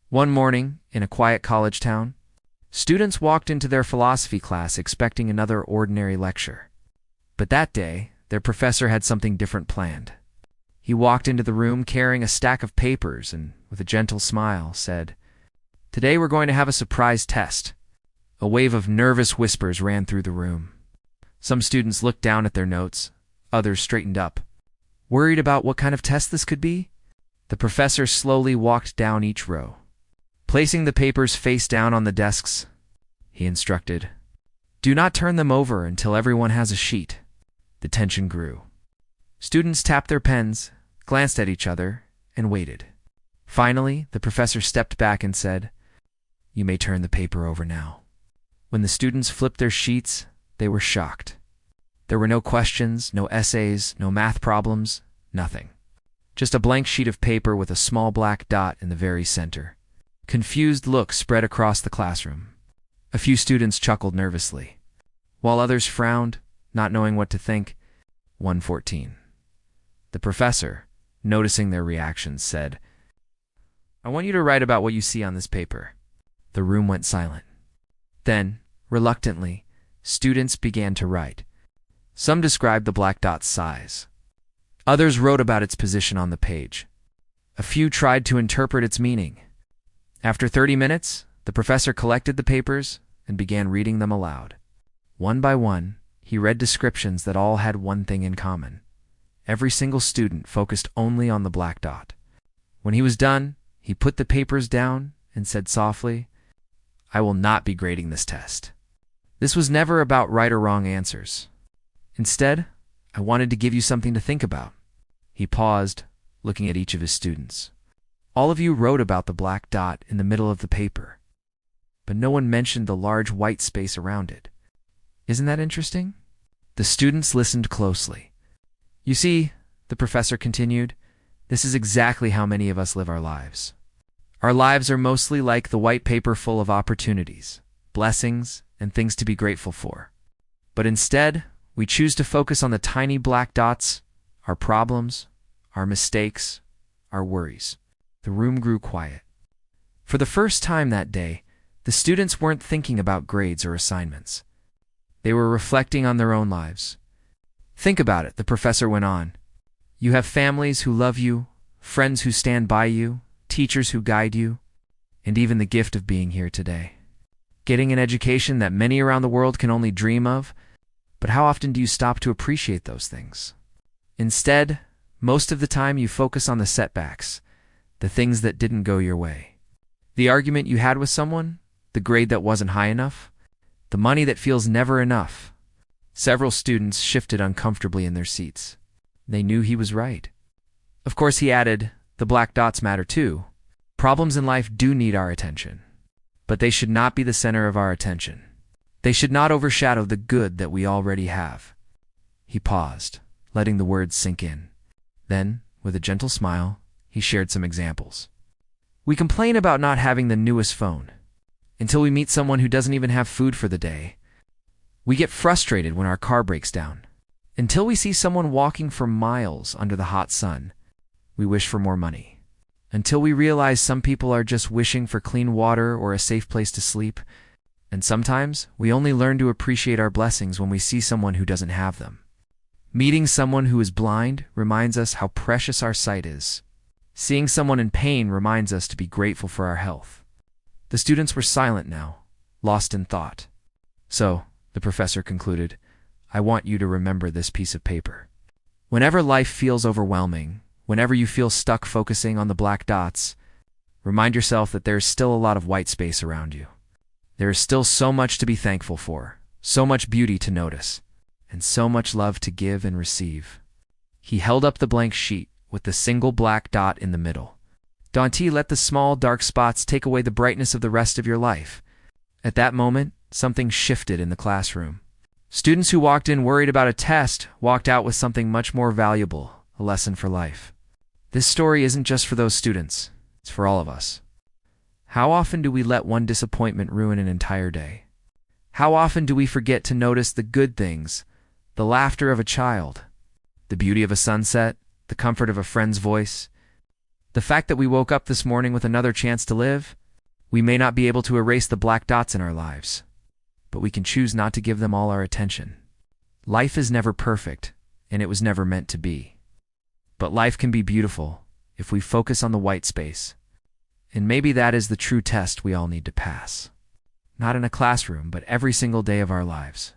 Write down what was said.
One morning, in a quiet college town, students walked into their philosophy class expecting another ordinary lecture. But that day, their professor had something different planned. He walked into the room carrying a stack of papers and, with a gentle smile, said, "Today we're going to have a surprise test." A wave of nervous whispers ran through the room. Some students looked down at their notes, others straightened up. Worried about what kind of test this could be? The professor slowly walked down each row. Placing the papers face down on the desks, he instructed, "Do not turn them over until everyone has a sheet." The tension grew. Students tapped their pens, glanced at each other, and waited. Finally, the professor stepped back and said, "You may turn the paper over now." When the students flipped their sheets, they were shocked. There were no questions, no essays, no math problems, nothing. Just a blank sheet of paper with a small black dot in the very center. Confused looks spread across the classroom. A few students chuckled nervously, while others frowned, not knowing what to think. 114. The professor, noticing their reactions, said, "I want you to write about what you see on this paper." The room went silent. Then, reluctantly, students began to write. Some described the black dot's size. Others wrote about its position on the page. A few tried to interpret its meaning. After 30 minutes, the professor collected the papers and began reading them aloud. One by one, he read descriptions that all had one thing in common. Every single student focused only on the black dot. When he was done, he put the papers down and said softly, "I will not be grading this test. This was never about right or wrong answers. Instead, I wanted to give you something to think about." He paused, looking at each of his students. All of you wrote about the black dot in the middle of the paper, but no one mentioned the large white space around it. Isn't that interesting? The students listened closely. "You see," the professor continued, "this is exactly how many of us live our lives. Our lives are mostly like the white paper full of opportunities, blessings, and things to be grateful for. But instead, we choose to focus on the tiny black dots, our problems, our mistakes, our worries." The room grew quiet. For the first time that day, the students weren't thinking about grades or assignments. They were reflecting on their own lives. "Think about it," the professor went on. "You have families who love you, friends who stand by you, teachers who guide you, and even the gift of being here today. Getting an education that many around the world can only dream of, but how often do you stop to appreciate those things? Instead, most of the time you focus on the setbacks, the things that didn't go your way. The argument you had with someone, the grade that wasn't high enough, the money that feels never enough." Several students shifted uncomfortably in their seats. They knew he was right. Of course, he added, the black dots matter too. Problems in life do need our attention, but they should not be the center of our attention. They should not overshadow the good that we already have. He paused, letting the words sink in. Then, with a gentle smile, he shared some examples. "We complain about not having the newest phone, until we meet someone who doesn't even have food for the day. We get frustrated when our car breaks down, until we see someone walking for miles under the hot sun. We wish for more money, until we realize some people are just wishing for clean water or a safe place to sleep. And sometimes, we only learn to appreciate our blessings when we see someone who doesn't have them. Meeting someone who is blind reminds us how precious our sight is. Seeing someone in pain reminds us to be grateful for our health." The students were silent now, lost in thought. "So," the professor concluded, "I want you to remember this piece of paper. Whenever life feels overwhelming, whenever you feel stuck focusing on the black dots, remind yourself that there is still a lot of white space around you. There is still so much to be thankful for, so much beauty to notice, and so much love to give and receive." He held up the blank sheet with the single black dot in the middle. "Don't let the small, dark spots take away the brightness of the rest of your life." At that moment, something shifted in the classroom. Students who walked in worried about a test walked out with something much more valuable, a lesson for life. This story isn't just for those students, it's for all of us. How often do we let one disappointment ruin an entire day? How often do we forget to notice the good things, the laughter of a child, the beauty of a sunset, the comfort of a friend's voice, The fact that we woke up this morning with another chance to live, we may not be able to erase the black dots in our lives, but we can choose not to give them all our attention. Life is never perfect, and it was never meant to be. But life can be beautiful if we focus on the white space. And maybe that is the true test we all need to pass. Not in a classroom, but every single day of our lives.